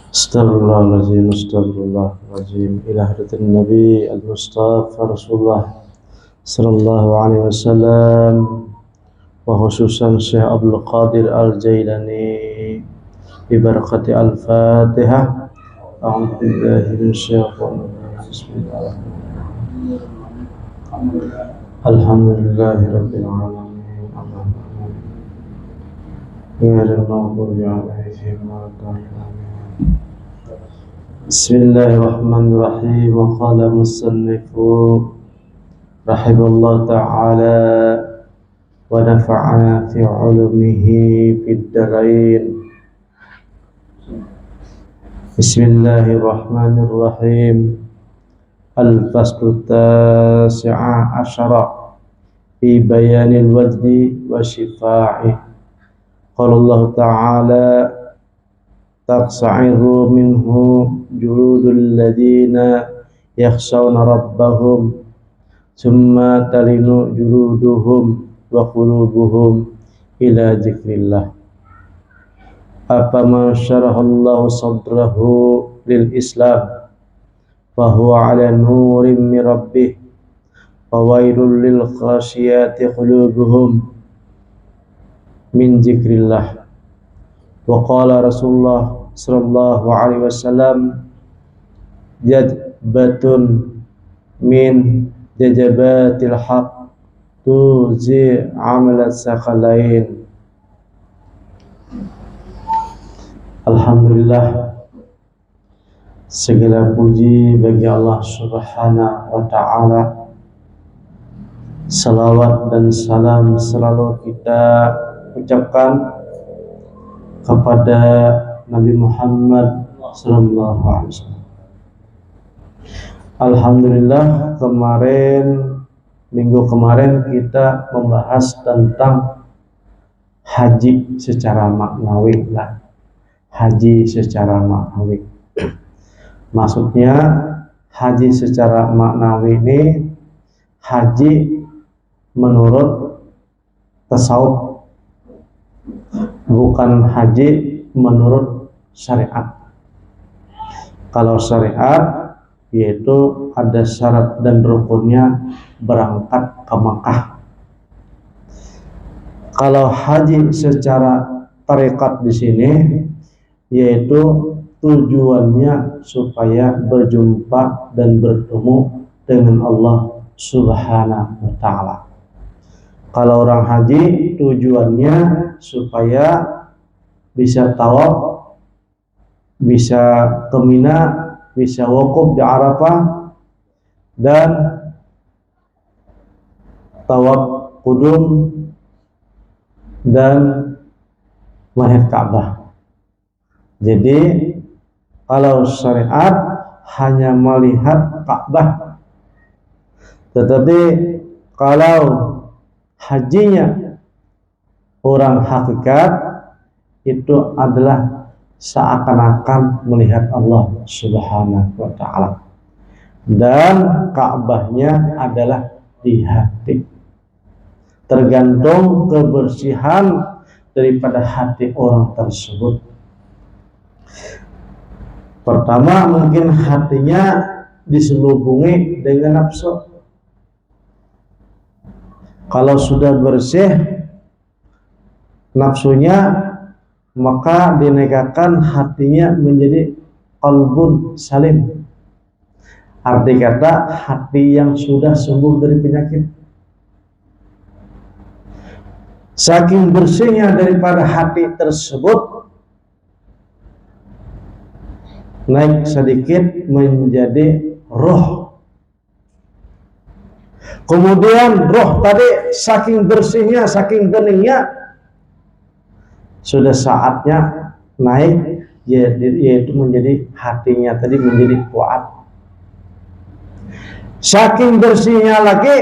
Astagfirullahaladzim, astagfirullahaladzim. Ila hadratin Nabi al-Mustafa Rasulullah sallallahu alaihi wasallam, wa khususan Syekh Abdul Qadir Al-Jailani, bi barakati al-Fatihah. A'udzu billahi minasyaitonir rajim. Bismillahirrahmanirrahim. Alhamdulillahi rabbil alamin. Ghairil maghdubi 'alaihim waladdallin. Bismillahirrahmanirrahim. Wa qala musannifu rahimahullah ta'ala wa nafa'ana fi 'ulumihi fid dharain. Bismillahirrahmanirrahim. Al-faslu tasi'a asyara fi bayanil wajdi wa shifa'i. Qala Allah ta'ala taqsa'iru minhu juludul ladina yakhshawna rabbahum thumma talinu juluduhum wa qulubuhum ila dzikrillah. Afaman syarahallahu sadrahu lil islam wa huwa ala nurin min rabbih wa wailul lil khashiyati qulubuhum min dzikrillah. Wa qala Rasulullah sallallahu alaihi wasallam jadbatun min jajabatil haq tuzi amalat sakhalain. Alhamdulillah, segala puji bagi Allah subhanahu wa ta'ala. Salawat dan salam selalu kita ucapkan kepada Nabi Muhammad sallallahu alaihi wasallam. Alhamdulillah, minggu kemarin kita membahas tentang haji secara maknawi lah. Haji secara maknawi. Maksudnya haji secara maknawi ini haji menurut tasawuf, bukan haji menurut syariat. Kalau syariat yaitu ada syarat dan rukunnya berangkat ke Makkah. Kalau haji secara tarekat di sini yaitu tujuannya supaya berjumpa dan bertemu dengan Allah Subhanahu wa ta'ala. Kalau orang haji tujuannya supaya bisa tawaf, bisa ke Mina, bisa wukuf di Arafah, dan tawaf qudum dan mahir Ka'bah. Jadi kalau syariat hanya melihat Ka'bah, tetapi kalau hajinya orang hakikat itu adalah seakan-akan melihat Allah Subhanahu wa ta'ala, dan Ka'bahnya adalah di hati. Tergantung kebersihan daripada hati orang tersebut. Pertama, mungkin hatinya diselubungi dengan nafsu. Kalau sudah bersih nafsunya, maka dinikahkan hatinya menjadi qalbun salim. Arti kata hati yang sudah sembuh dari penyakit. Saking bersihnya daripada hati tersebut, naik sedikit menjadi roh. Kemudian roh tadi saking bersihnya, saking beningnya, sudah saatnya naik, yaitu menjadi hatinya tadi menjadi fuad. Saking bersihnya lagi,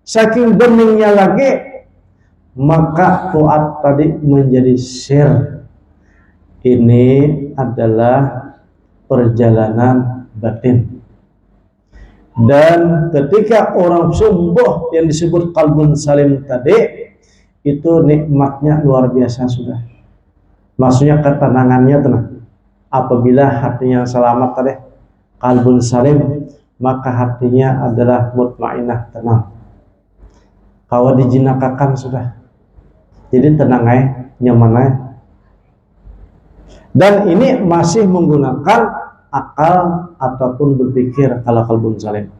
saking beningnya lagi, maka fuad tadi menjadi sir. Ini adalah perjalanan batin. Dan ketika orang sembuh yang disebut qalbun salim tadi, itu nikmatnya luar biasa sudah. Maksudnya ketenangannya tenang. apabila hatinya selamat tadi, qalbun salim, maka hatinya adalah mutmainah, tenang. Kalau dijinakakan sudah, jadi tenang aja, nyaman aja. Dan ini masih menggunakan akal ataupun berpikir kalau qalbun salim.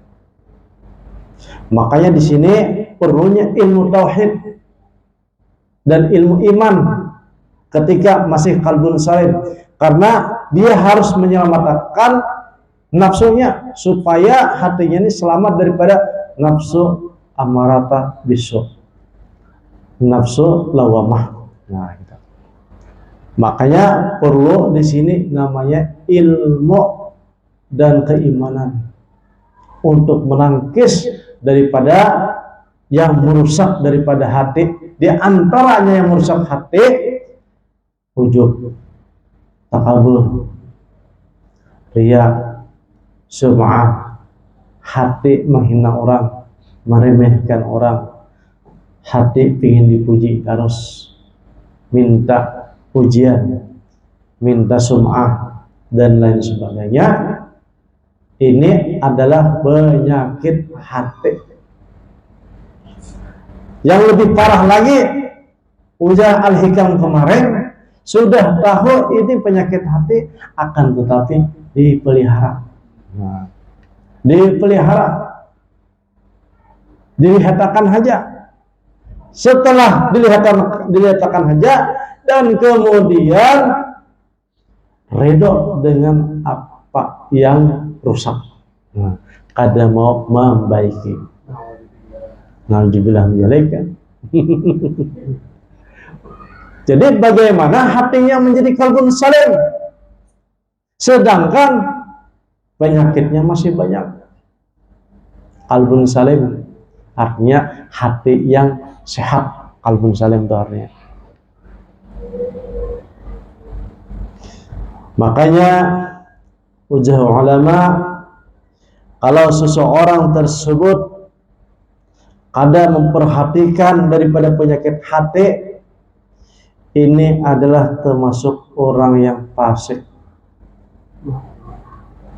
Makanya di sini perlunya ilmu tauhid dan ilmu iman ketika masih qalbun salim, karena dia harus menyelamatkan nafsunya supaya hatinya ini selamat daripada nafsu amarata bisu, nafsu lawamah. Nah, gitu. Makanya perlu di sini namanya ilmu dan keimanan untuk menangkis daripada yang merusak daripada hati. Di antaranya yang merusak hati, ujub, takabur, riya, sum'ah, hati menghina orang, meremehkan orang, hati ingin dipuji terus, minta pujian, minta sum'ah, dan lain sebagainya. Ini adalah penyakit hati. Yang lebih parah lagi, ujar Al-Hikam kemarin, sudah tahu ini penyakit hati, akan tetapi dipelihara. Nah, dipelihara, dilihatkan saja. Setelah dilihatkan saja, dan kemudian ridho dengan apa yang rusak. Nah, kada mau membaiki. Nauzubillah min dzalik. Jadi bagaimana hatinya menjadi qalbun salim, sedangkan penyakitnya masih banyak. Qalbun salim artinya hati yang sehat. Qalbun salim itu artinya. Makanya ujar ulama, kalau seseorang tersebut ada memperhatikan daripada penyakit hati, ini adalah termasuk orang yang fasik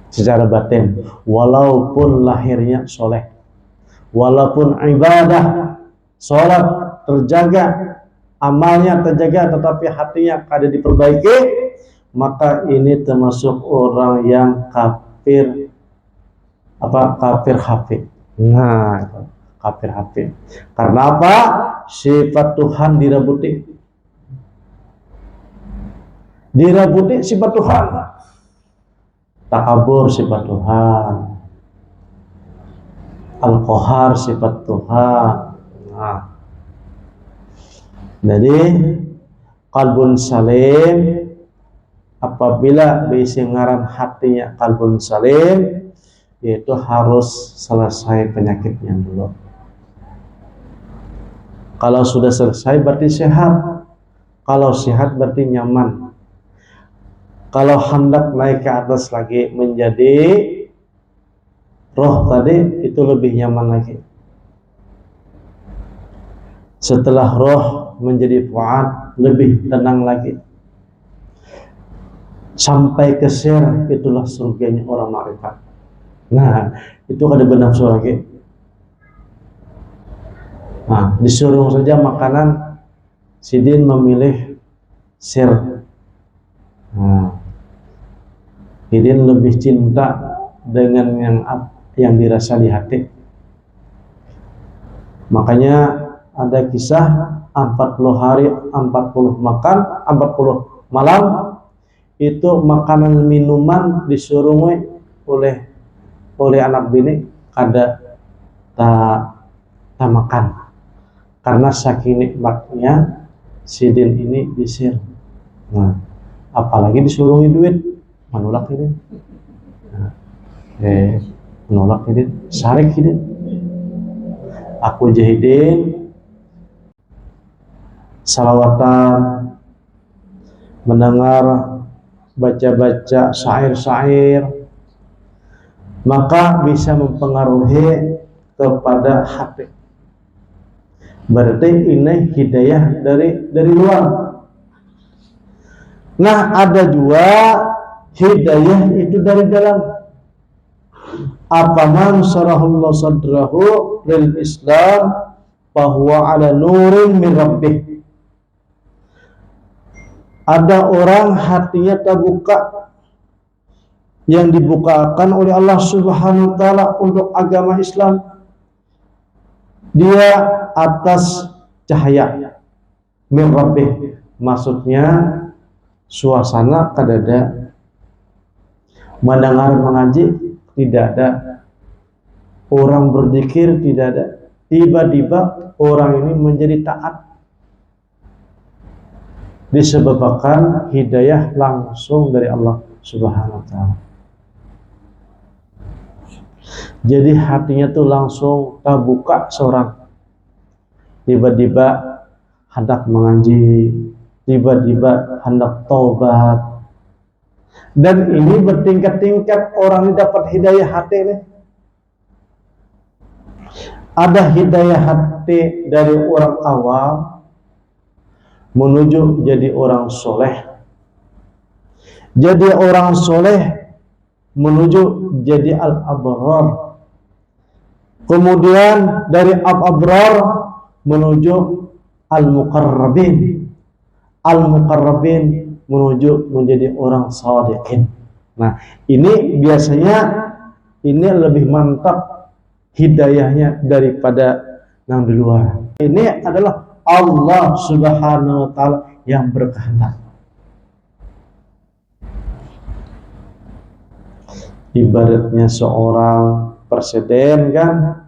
secara batin, walaupun lahirnya soleh, walaupun ibadah, sholat terjaga, amalnya terjaga, tetapi hatinya kada diperbaiki, maka ini termasuk orang yang kafir, kafir hafid. Nah, kafir hafid. Karena apa? Sifat Tuhan dirabuti. Dirabuti sifat Tuhan. Takabur sifat Tuhan. Al-Qahar sifat Tuhan. Nah, jadi qalbun salim, apabila berisi ngaran hatinya qalbun salim, yaitu harus selesai penyakitnya dulu. Kalau sudah selesai berarti sehat. Kalau sehat berarti nyaman. Kalau hendak naik ke atas lagi menjadi roh tadi, itu lebih nyaman lagi. Setelah roh menjadi fuad, lebih tenang lagi. Sampai ke sir, itulah surganya orang ma'rifat. Nah, itu ada bernafsu lagi. Nah, disuruh saja makanan, Sidin memilih sir. Nah, Sidin lebih cinta dengan yang dirasa di hati. Makanya ada kisah 40 hari, 40 makan, 40 malam, itu makanan minuman disuruh oleh anak bini kada tak makan. Karena saking nikmatnya Sidin ini disir. Nah, apalagi disuruh duit, menolak ini. Nah, menolak ini, sarik ini. Aku jahidin salawatan, mendengar baca-baca syair-syair, maka bisa mempengaruhi kepada hati. Berarti ini hidayah dari luar. Nah, ada juga hidayah itu dari dalam. Afaman syarahullahu sadrahu lil Islam bahwa ala nurin min rabbih. Ada orang hatinya terbuka, yang dibukakan oleh Allah Subhanahu wa taala untuk agama Islam. Dia atas cahaya min rabbih, maksudnya suasana kadada, mendengar mengaji tidak ada, orang berzikir tidak ada, tiba-tiba orang ini menjadi taat disebabkan hidayah langsung dari Allah Subhanahu wa taala. Jadi hatinya tuh langsung terbuka seorang, tiba-tiba hendak mengaji, tiba-tiba hendak taubat. Dan ini bertingkat-tingkat orang ini dapat hidayah hati ini. Ada hidayah hati dari orang awam menuju jadi orang soleh, jadi orang soleh menuju jadi al-abrar, kemudian dari al-abrar menuju al-muqarrabin, al-muqarrabin menuju menjadi orang shadiqin. Nah, ini biasanya ini lebih mantap hidayahnya daripada yang di luar. Ini adalah Allah Subhanahu wa taala yang berkehendak. Ibaratnya seorang presiden kan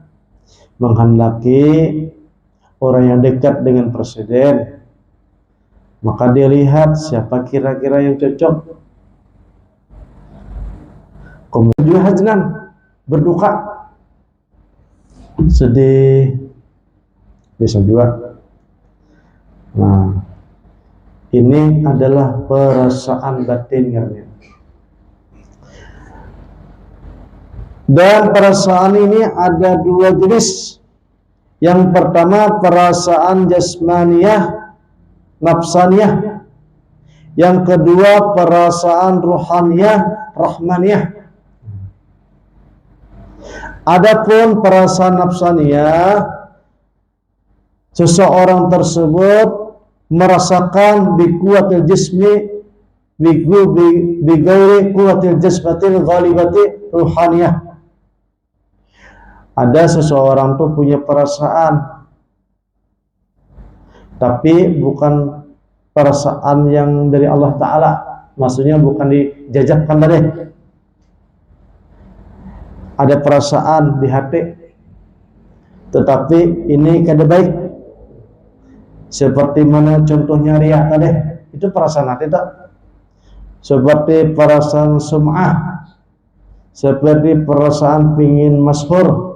menghendaki orang yang dekat dengan presiden, maka dia lihat siapa kira-kira yang cocok. Kemudian juga hajnan, berduka, sedih, bisa juga. Nah, ini adalah perasaan batin kan. Dan perasaan ini ada dua jenis. Yang pertama perasaan jasmaniyah, nafsaniyah. Yang kedua perasaan ruhaniyah, rahmaniyah. Adapun perasaan nafsaniyah, seseorang tersebut merasakan bikuatil jismi bigairi kuatil jasbatil ghalibati ruhaniyah. Ada seseorang tuh punya perasaan, tapi bukan perasaan yang dari Allah Ta'ala, maksudnya bukan dijajahkan tadi. Ada perasaan di hati, tetapi ini kada baik. Seperti mana contohnya riya tadi, itu perasaan hati tak? Seperti perasaan sum'ah, seperti perasaan pingin masyhur.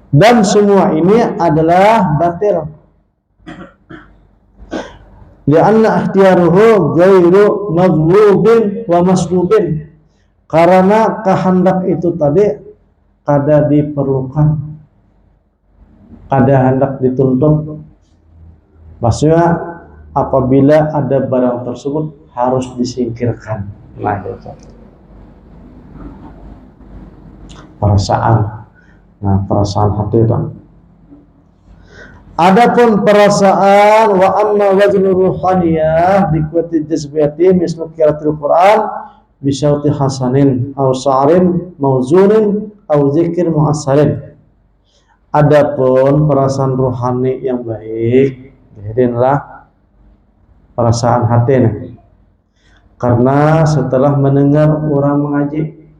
Dan semua ini adalah batil. Lianna ikhtiyaruhu ghairu maghlubin wa maslubin. Karena kehendak itu tadi kada diperlukan, kada hendak dituntut. Maksudnya apabila ada barang tersebut harus disingkirkan. Nah, itu perasaan. Nah, perasaan hati itu. Adapun perasaan wa amma wajnu ruhaniyah bi quwwati jazbiyati mislu qiraatil Quran bi syauti hasanin aw sa'rin mauzunin aw zikir mu'assarin. Adapun perasaan rohani yang baik, jadilah perasaan hati nih. Karena setelah mendengar orang mengaji,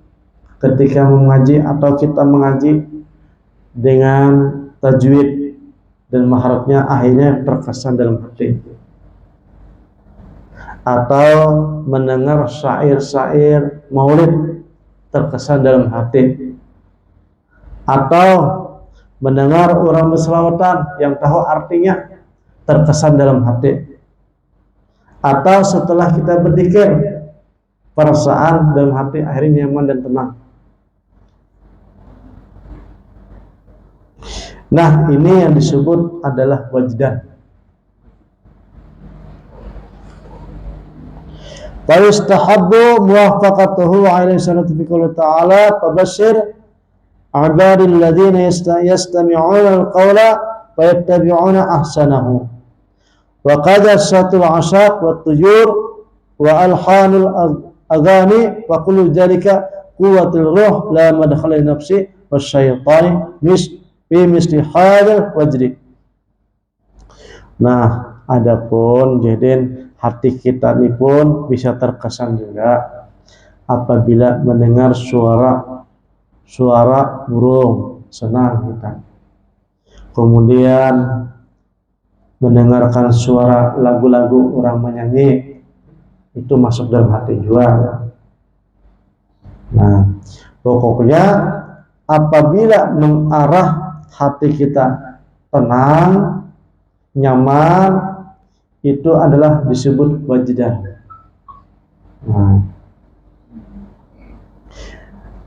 ketika mengaji atau kita mengaji dengan tajwid dan maharapnya akhirnya terkesan dalam hati, atau mendengar syair-syair maulid terkesan dalam hati, atau mendengar orang berselawatan yang tahu artinya terkesan dalam hati, atau setelah kita berzikir perasaan dalam hati akhirnya nyaman dan tenang. Nah, ini yang disebut adalah wajdan. Wa yustahabbu muwafaqatuhu alaihi salatu fi qouli ta'ala fabashshir ibadil ladzina yastami'una al-qawla wa yattabi'una ahsanahu wa qad asatul ashaq wa tujur wa alhanul aghani wa kullu dzalika quwwatul ruh la madkhala nafsi wasyaitani fi misli hadzal wajri. Nah, adapun jadi hati kita ini pun bisa terkesan juga apabila mendengar suara burung, senang kita. Kemudian mendengarkan suara lagu-lagu orang menyanyi, itu masuk dalam hati juga. Nah, pokoknya apabila mengarah hati kita tenang, nyaman, itu adalah disebut wajdah.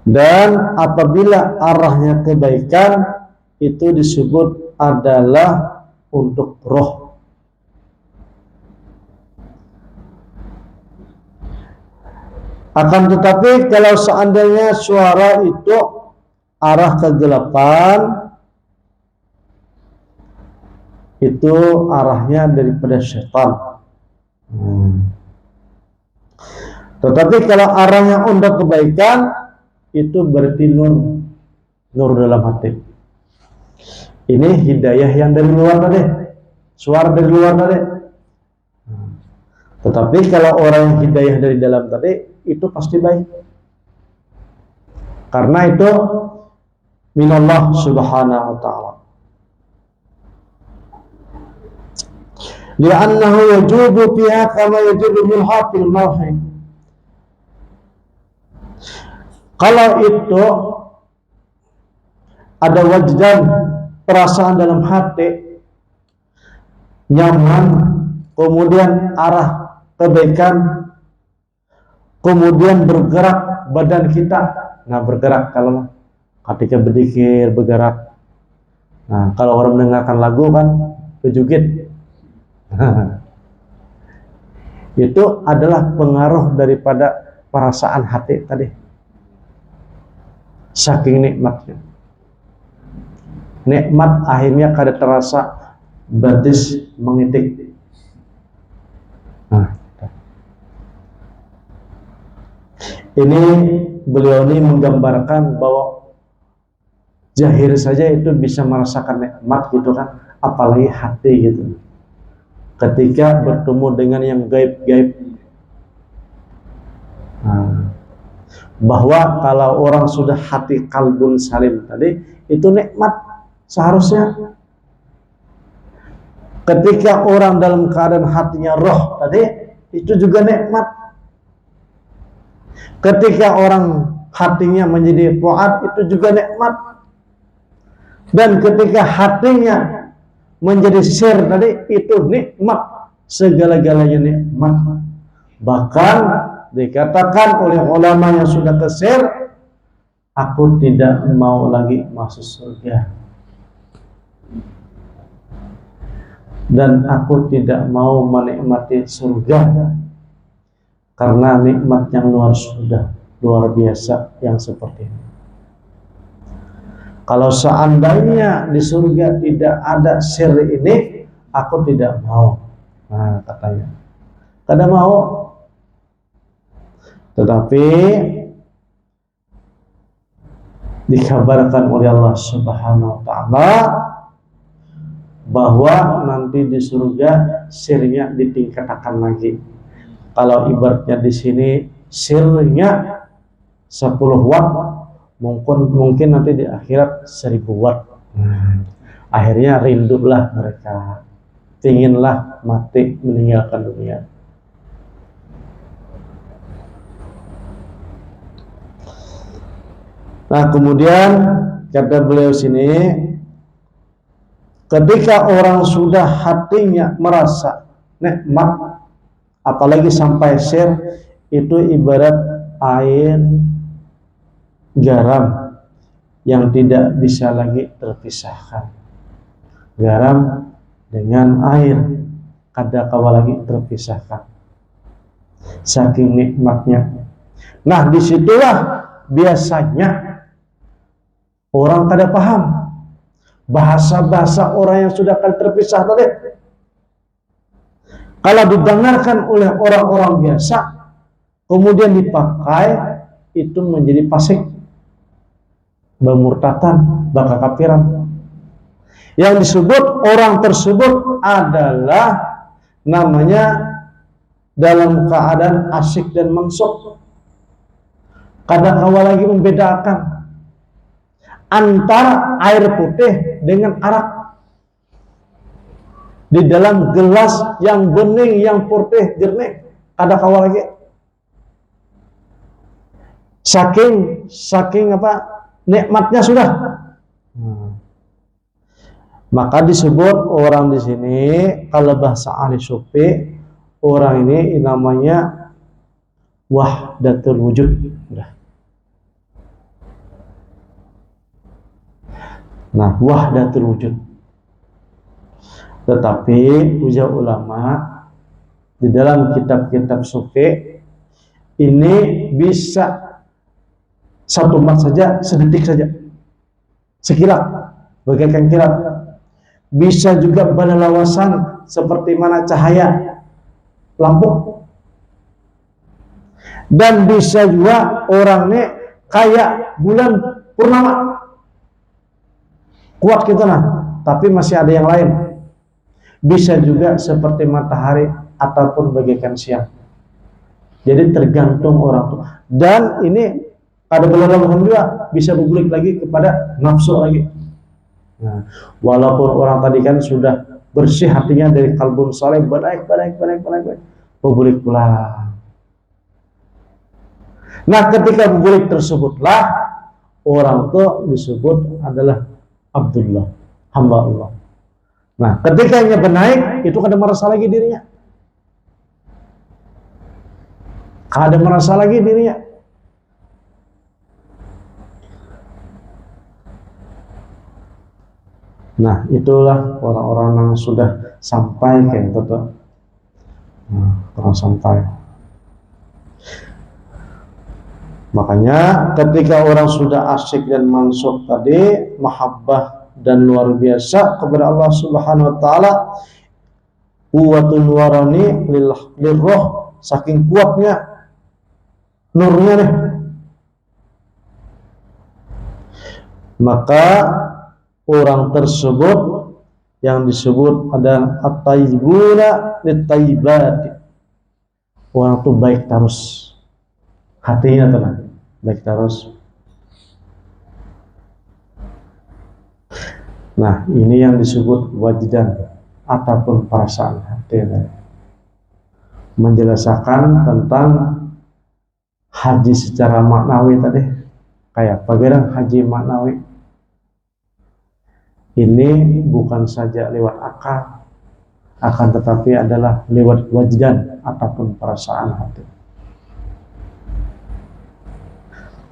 Dan apabila arahnya kebaikan, itu disebut adalah untuk roh. Akan tetapi kalau seandainya suara itu arah kegelapan, itu arahnya daripada syaitan. Tetapi kalau arahnya untuk kebaikan, itu berarti nur dalam hati. Ini hidayah yang dari luar tadi, suara dari luar tadi. Tetapi kalau orang yang hidayah dari dalam tadi, itu pasti baik. Karena itu minallah subhanahu wa ta'ala. Li'annahu yajubu fiha kama yajubu minha fil mawhi. Kalau itu ada wajdan, perasaan dalam hati nyaman, kemudian arah kebaikan, kemudian bergerak badan kita. Nah, bergerak kalau ketika berzikir bergerak. Nah, kalau orang mendengarkan lagu kan berjoget. Itu adalah pengaruh daripada perasaan hati tadi. Saking nikmatnya, nikmat akhirnya kada terasa batis mengitik. Nah, ini beliau ini menggambarkan bahwa zahir saja itu bisa merasakan nikmat gitu kan, apalagi hati gitu. Ketika bertemu dengan yang gaib-gaib. Nah, bahwa kalau orang sudah hati kalbun salim tadi, itu nikmat seharusnya. Ketika orang dalam keadaan hatinya roh tadi, itu juga nikmat. Ketika orang hatinya menjadi fuad, itu juga nikmat. Dan ketika hatinya menjadi sir tadi, itu nikmat, segala-galanya nikmat. Bahkan dikatakan oleh ulama yang sudah kesir, aku tidak mau lagi masuk surga, dan aku tidak mau menikmati surga karena nikmat yang luar biasa yang seperti ini. Kalau seandainya di surga tidak ada sir ini, aku tidak mau. Nah, katanya kada mau. Tetapi dikabarkan oleh Allah Subhanahu wa ta'ala bahwa nanti di surga sirnya ditingkatkan lagi. Kalau ibaratnya di sini sirnya 10 watt, mungkin nanti di akhirat 1000 watt. Akhirnya rindulah mereka, inginlah mati meninggalkan dunia. Nah, kemudian kata beliau sini, ketika orang sudah hatinya merasa nikmat, apalagi sampai sir, itu ibarat air garam yang tidak bisa lagi terpisahkan. Garam dengan air kada kawa lagi terpisahkan. saking nikmatnya. Nah, disitulah biasanya orang kada paham bahasa-bahasa orang yang sudah terpisah tadi. Kalau didengarkan oleh orang-orang biasa, kemudian dipakai, itu menjadi fasik, bermurtatan, berkekafiran. Yang disebut orang tersebut adalah namanya dalam keadaan asyik dan mansuk. Kadang kala lagi membedakan antara air putih dengan arak di dalam gelas yang bening, yang putih, jernih. Ada kawal lagi. Saking apa? Nikmatnya sudah. Maka disebut orang di sini, kalau bahasa ahli sufi, orang ini namanya wahdatul wujud. Nah, wahdatul wujud. Tetapi ujar ulama di dalam kitab-kitab sufi ini bisa satu mat saja, sedetik saja, sekilat, bagaikan kilat. Bisa juga berlawasan seperti mana cahaya lampu. Dan bisa juga orangnya kayak bulan purnama, kuat kita nah, tapi masih ada yang lain. Bisa juga seperti matahari ataupun bagaikan siang. Jadi tergantung orang tuh. Dan ini ada belum juga bisa bergulik lagi kepada nafsu lagi. Nah, walaupun orang tadi kan sudah bersih hatinya dari kalbun saleh, baik, bergulik pula. Nah, ketika bergulik tersebutlah orang tuh disebut adalah Abdullah, hamba Allah. Nah, ketika ia bernaik, itu kada merasa lagi dirinya. Kada merasa lagi dirinya. Nah, itulah orang-orang yang sudah sampai kayak gitu. Nah, orang sampai. Makanya ketika orang sudah asyik dan mansuk tadi, mahabbah dan luar biasa kepada Allah Subhanahu wa taala, quwwatul warani lirroh, saking kuatnya nurnya nih. Maka orang tersebut yang disebut ada at-tayyibuna lit-tayyibat. Orang itu baik terus, hatinya tenang, baik terus. Nah, ini yang disebut wajdan ataupun perasaan hati. Menjelaskan tentang haji secara maknawi tadi. Kayak bagaimana haji maknawi. Ini bukan saja lewat akal, akan tetapi adalah lewat wajdan ataupun perasaan hati.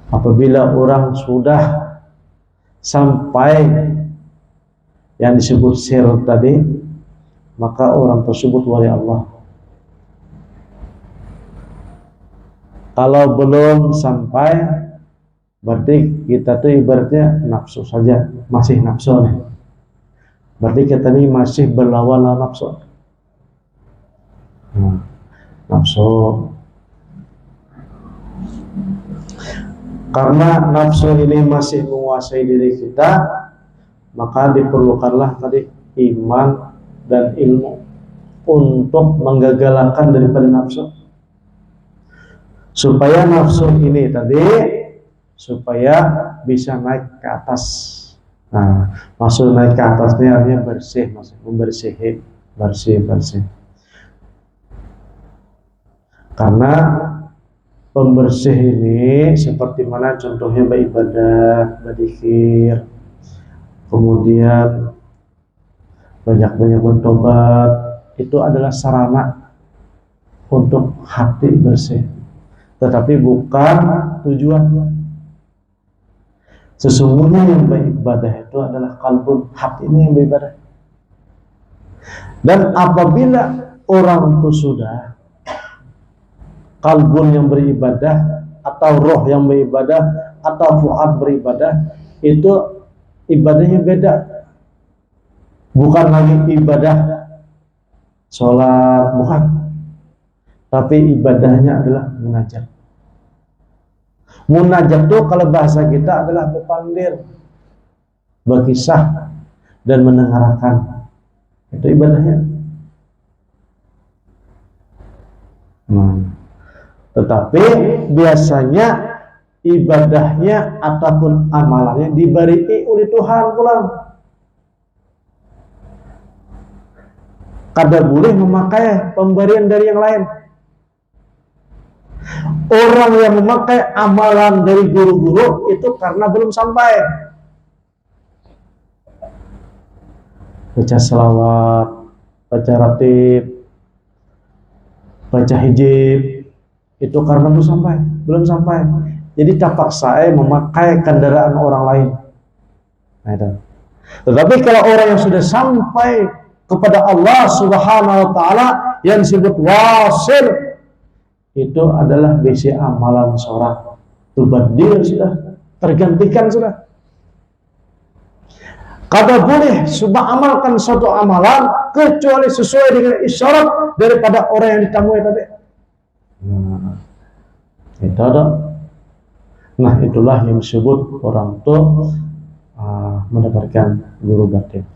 Apabila orang sudah sampai yang disebut sirr tadi, maka orang tersebut wali Allah. Kalau belum sampai, berarti kita tuh ibaratnya nafsu saja, masih nafsu nih. Berarti kita ini masih berlawan lawan nafsu. Nafsu. Karena nafsu ini masih menguasai diri kita, maka diperlukanlah tadi iman dan ilmu untuk menggagalkan daripada nafsu. Supaya nafsu ini tadi supaya bisa naik ke atas. Nah, maksud naik ke atasnya artinya bersih, membersihi, bersih. Karena pembersih ini seperti mana contohnya beribadah, berzikir, kemudian banyak-banyak bertobat, itu adalah sarana untuk hati bersih, tetapi bukan tujuan. Sesungguhnya yang beribadah itu adalah kalbun, hati ini yang beribadah. Dan apabila orang itu sudah kalbun yang beribadah atau roh yang beribadah atau fuad beribadah, itu ibadahnya beda. Bukan lagi ibadah sholat, bukan, tapi ibadahnya adalah munajat. Munajat itu kalau bahasa kita adalah berpandir, berkisah, dan mendengarkan. Itu ibadahnya. Tetapi biasanya ibadahnya ataupun amalannya diberi oleh Tuhan pula. Kada boleh memakai pemberian dari yang lain. Orang yang memakai amalan dari guru-guru itu karena belum sampai. Baca selawat, baca ratib, baca hijib, itu karena belum sampai. Jadi terpaksa memakai kendaraan orang lain. Nah, itu. Tetapi kalau orang yang sudah sampai kepada Allah Subhanahu wa taala yang disebut wasil, itu adalah bisi amalan seorang. Tubadil sudah, tergantikan sudah. Kada boleh sudah amalkan suatu amalan kecuali sesuai dengan isyarat daripada orang yang ditamui tadi. Itu ada. Nah, itulah yang disebut orang itu mendapatkan guru batin.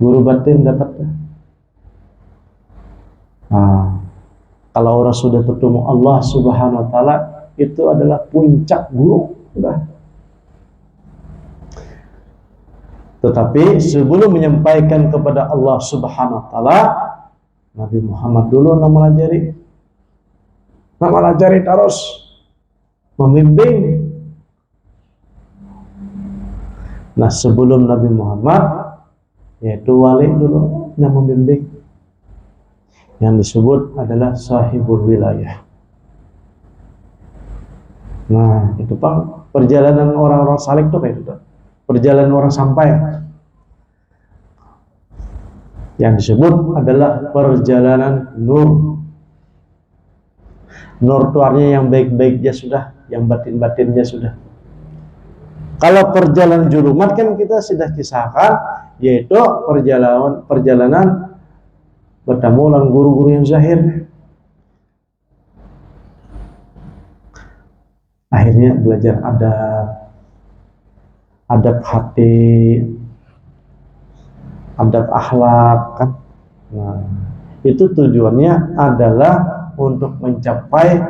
Guru batin dapat. Kalau orang sudah bertemu Allah Subhanahu wa taala, itu adalah puncak guru. Sudah. Tetapi sebelum menyampaikan kepada Allah Subhanahu wa taala, Nabi Muhammad dulu nama lajari terus membimbing. Nah, sebelum Nabi Muhammad, yaitu wali dulu yang membimbing, yang disebut adalah sahibul wilayah. Nah, itu Pak, perjalanan orang-orang salik itu kayak gitu. Perjalanan orang sampai. Yang disebut adalah perjalanan nur. Nur itu artinya yang baik-baiknya sudah, yang batin-batinnya sudah. Kalau perjalanan julumat kan kita sudah kisahkan, yaitu perjalanan bertemu dengan guru-guru yang zahir. Akhirnya belajar adab hati, adab akhlak kan. Nah, itu tujuannya adalah untuk mencapai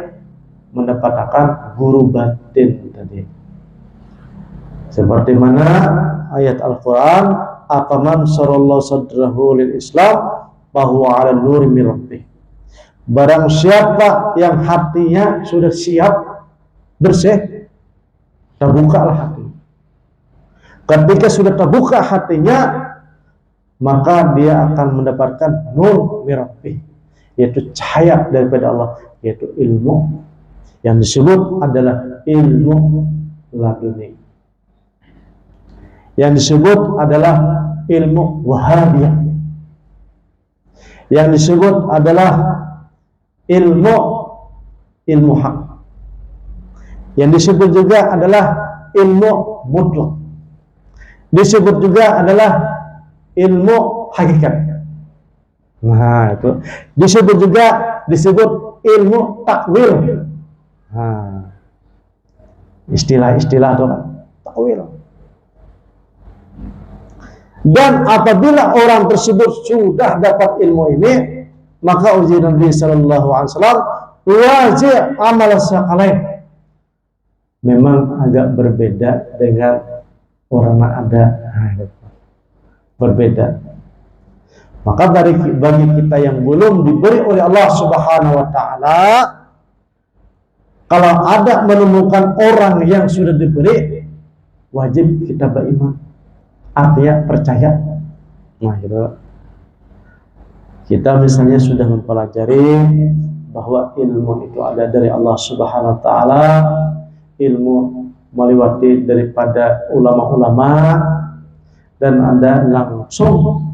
mendapatkan guru batin tadi. Seperti mana ayat Al-Quran, "Afaman sarallahu sadrahu lil Islam bahwa ala nuri min rabbih." Barang siapa yang hatinya sudah siap bersih, terbukalah hati. Ketika sudah terbuka hatinya, maka dia akan mendapatkan nur min rabbih, yaitu cahaya daripada Allah, yaitu ilmu yang disebut adalah ilmu laduni, yang disebut adalah ilmu wahabiyah, yang disebut adalah ilmu hak, yang disebut juga adalah ilmu mutlak, disebut juga adalah ilmu hakikat. Nah, itu disebut ilmu takwil. Nah, istilah-istilah itu kan takwil. Dan apabila orang tersebut sudah dapat ilmu ini, maka uji Nabi sallallahu alaihi wasallam wajib amal sekalian. Memang agak berbeda dengan orang yang ada, berbeda. Maka bagi kita yang belum diberi oleh Allah Subhanahu wa taala, kalau ada menemukan orang yang sudah diberi, wajib kita beriman. Artinya percaya. Nah, gitu. Kita misalnya sudah mempelajari bahwa ilmu itu ada dari Allah Subhanahu wa taala, ilmu melewati daripada ulama-ulama, dan ada langsung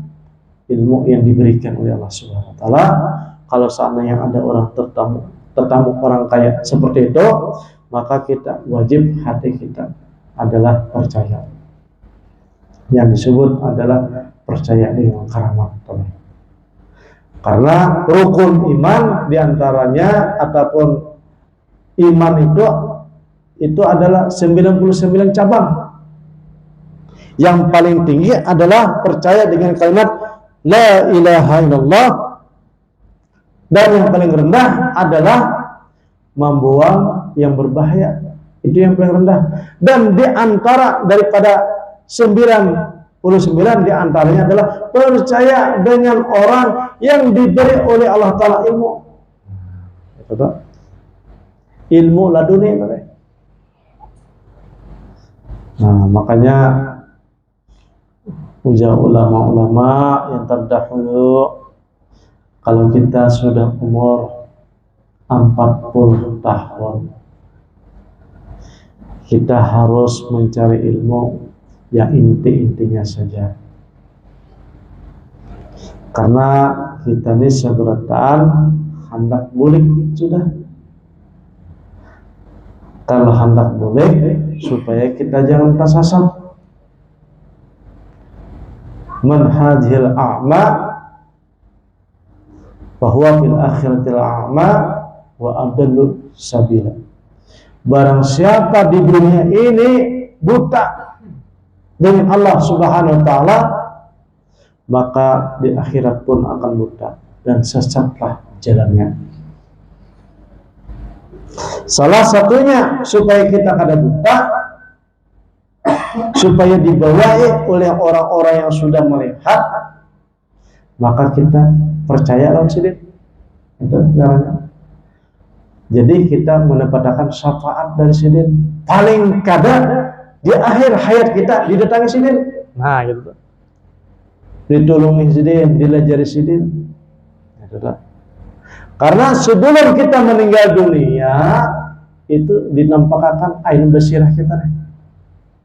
ilmu yang diberikan oleh Allah Subhanahu wa taala, kalau seandainya ada orang tetamu orang kaya seperti itu, maka kita wajib hati kita adalah percaya. Yang disebut adalah percaya dengan karamat. Karena rukun iman diantaranya ataupun iman itu adalah 99 cabang. Yang paling tinggi adalah percaya dengan kalimat la ilaha illallah, dan yang paling rendah adalah membuang yang berbahaya. Itu yang paling rendah. Dan di antara daripada 99 diantaranya adalah percaya dengan orang yang diberi oleh Allah Ta'ala ilmu. Ilmu laduni. Nah, makanya ujar ulama-ulama yang terdahulu, kalau kita sudah umur 40 tahun, kita harus mencari ilmu yang inti-intinya saja. Karena kita ini segeratan hendak bulik sudah. Kalau hendak bulik, supaya kita jangan tersasar. Manhajil a'ma bahwa fil akhiratil a'ma wa adallu sabila. Barang siapa di dunia ini buta dengan Allah Subhanahu wa ta'ala, maka di akhirat pun akan buta dan sesatlah jalannya. Salah satunya supaya kita kada buta, supaya dibawahi oleh orang-orang yang sudah melihat, maka kita percaya lawan sidin. Itu caranya. Jadi kita mendapatkan syafaat dari sidin. Paling kadang di akhir hayat kita didatangi sidin. Nah, gitu. Ditolongi sidin, dilajari sidin. Gitu. Karena sebelum kita meninggal dunia, itu dinampakkan ain basirah kita.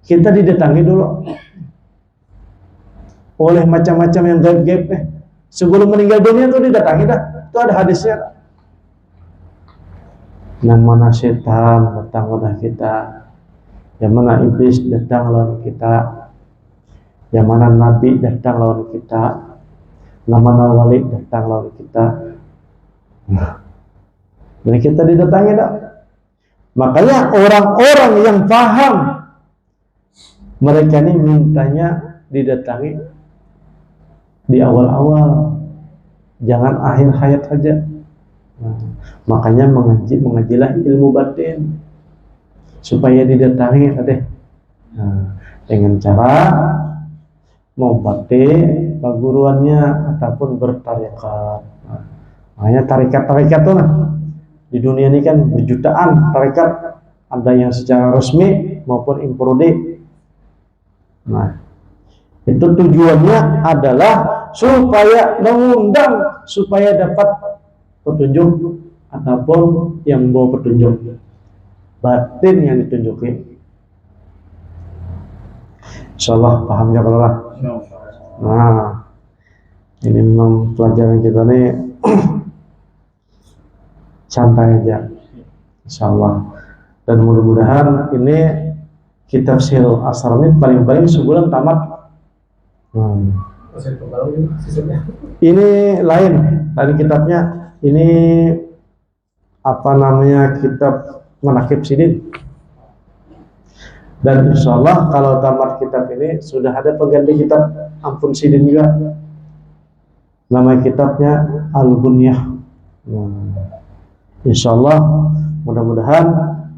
Kita didatangi dulu oleh macam-macam yang gaib-gaib. Sebelum meninggal dunia itu didatangi dah. Itu ada hadisnya. Yang mana setan datang kepada kita, yang mana iblis datang lawan kita, yang mana nabi datang lawan kita, yang mana wali datang lawan kita. Jadi kita didatangi dah. Makanya orang-orang yang paham, mereka ini mintanya didatangi di awal-awal, jangan akhir hayat saja. Makanya mengajilah ilmu batin supaya didatangi dengan cara mengobati perguruannya ataupun bertarikat. Makanya tarikat-tarikat itu di dunia ini kan berjutaan tarikat, ada yang secara resmi maupun improdi. Nah, itu tujuannya adalah supaya mengundang, supaya dapat petunjuk ataupun yang membawa petunjuk batin yang ditunjuki. Insyaallah paham ya kalau lah. Nah, ini memang pelajaran kita nih santai aja, insyaallah. Dan mudah-mudahan ini kitab Syiarul Asrar ini paling-paling sebulan tamat. Ini lain kitabnya. Ini apa namanya, kitab Manaqib Sidin. Dan insyaallah kalau tamat kitab ini sudah ada pengganti kitab Ampun Sidin juga. Nama kitabnya Al-Bunyah. Insyaallah mudah-mudahan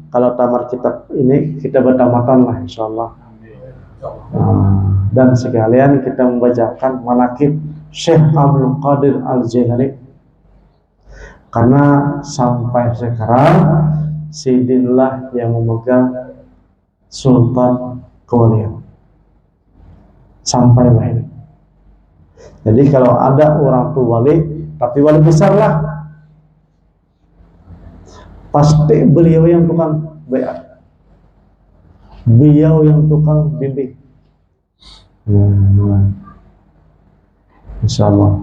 kalau tamat kitab ini kita bertamatan lah insyaallah. Dan sekalian kita membacakan Manaqib Syekh Abdul Qadir Al-Jailani. Karena sampai sekarang Sidinlah yang memegang Sultan Kewalian sampai ini. Jadi kalau ada orang tua wali, tapi wali besar lah, pasti beliau yang tukang bayar, beliau yang tukang bimbing. Insyaallah.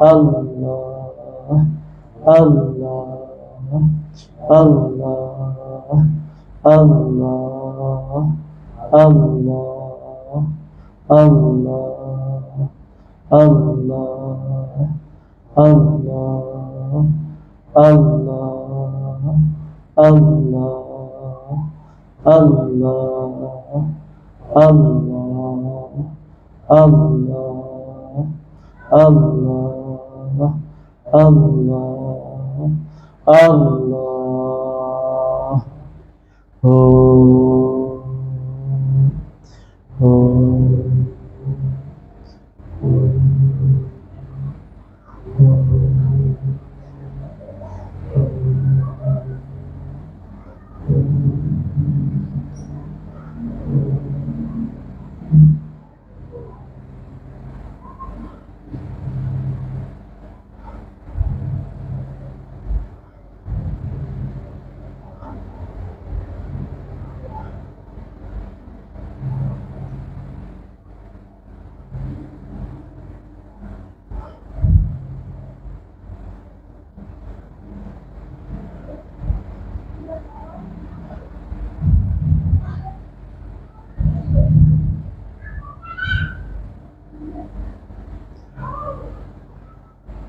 Allah, Allah, Allah, Allah, Allah, Allah, Allah, Allah, Allah, Allah, Allah, Allah, Allah, Allah, Allah, Allah. Oh, oh,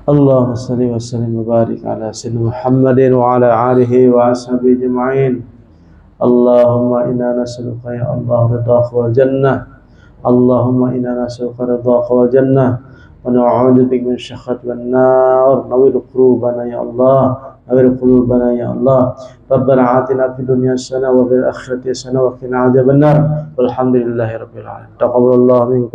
اللهم صل وسلم وبارك على سيدنا محمد وعلى آله وأصحابه أجمعين. اللهم إنا نسألك يا الله رضاك والجنة. اللهم إنا نسألك رضاك والجنة ونعوذ بك من الشقة والنار. نور قلوبنا يا الله، نور قلوبنا يا الله. ربنا آتنا في الدنيا حسنة وفي الآخرة حسنة وقنا عذاب النار. والحمد لله رب العالمين. تقبل الله منكم.